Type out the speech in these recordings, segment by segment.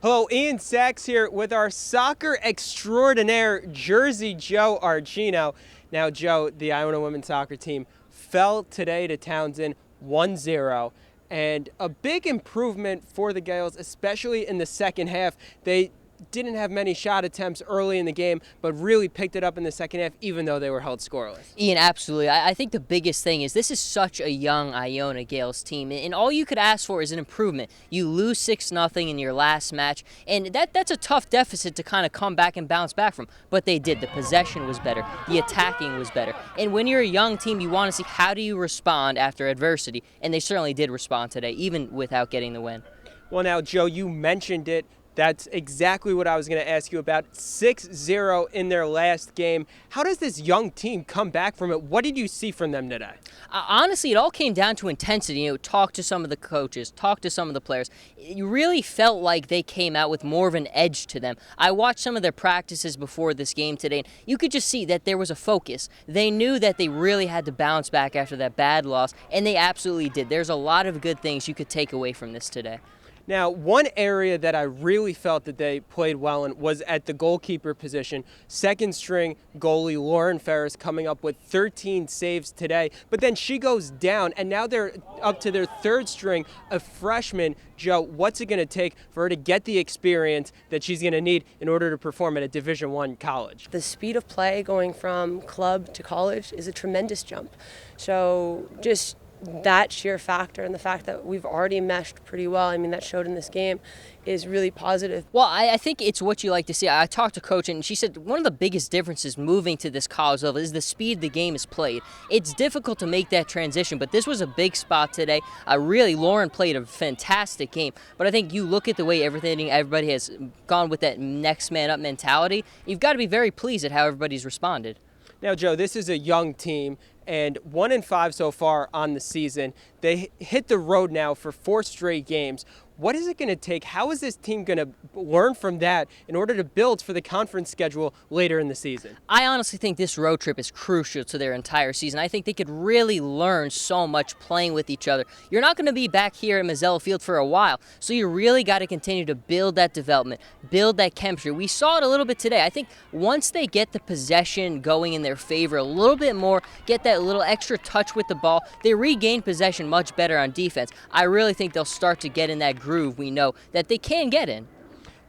Hello, Ian Sachs here with our soccer extraordinaire, Jersey Joe Archino. Now, Joe, the Iona women's soccer team fell today to Towson 1-0, and a big improvement for the Gaels, especially in the second half. They didn't have many shot attempts early in the game, but really picked it up in the second half, even though they were held scoreless. Ian, absolutely. I think the biggest thing is this is such a young Iona Gaels team, and all you could ask for is an improvement. You lose 6-0 in your last match, and that's a tough deficit to kind of come back and bounce back from, but they did. The possession was better. The attacking was better. And when you're a young team, you want to see how do you respond after adversity, and they certainly did respond today, even without getting the win. Well, now, Joe, you mentioned it. That's exactly what I was going to ask you about. 6-0 in their last game. How does this young team come back from it? What did you see from them today? Honestly, it all came down to intensity. Talk to some of the coaches, talk to some of the players. You really felt like they came out with more of an edge to them. I watched some of their practices before this game today, and you could just see that there was a focus. They knew that they really had to bounce back after that bad loss, and they absolutely did. There's a lot of good things you could take away from this today. Now, one area that I really felt that they played well in was at the goalkeeper position. Second string goalie Lauren Ferris coming up with 13 saves today, but then she goes down, and now they're up to their third string, a freshman. Joe, what's it going to take for her to get the experience that she's going to need in order to perform at a Division I college? The speed of play going from club to college is a tremendous jump. So just that sheer factor and the fact that we've already meshed pretty well, I mean, that showed in this game, is really positive. Well, I think it's what you like to see. I talked to Coach, and she said one of the biggest differences moving to this college level is the speed the game is played. It's difficult to make that transition, but this was a big spot today. Really, Lauren played a fantastic game, but I think you look at the way everybody has gone with that next man up mentality, you've got to be very pleased at how everybody's responded. Now, Joe, this is a young team, and 1-5 so far on the season. They hit the road now for 4 straight games. What is it going to take? How is this team going to learn from that in order to build for the conference schedule later in the season? I honestly think this road trip is crucial to their entire season. I think they could really learn so much playing with each other. You're not going to be back here at Mazzella Field for a while, so you really got to continue to build that development, build that chemistry. We saw it a little bit today. I think once they get the possession going in their favor a little bit more, get that little extra touch with the ball, they regain possession much better on defense. I really think they'll start to get in that groove we know that they can get in.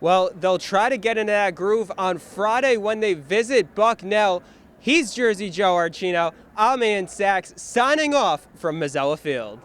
Well, they'll try to get into that groove on Friday when they visit Bucknell. He's Jersey Joe Archino. I'm Ian Sachs, signing off from Mazzella Field.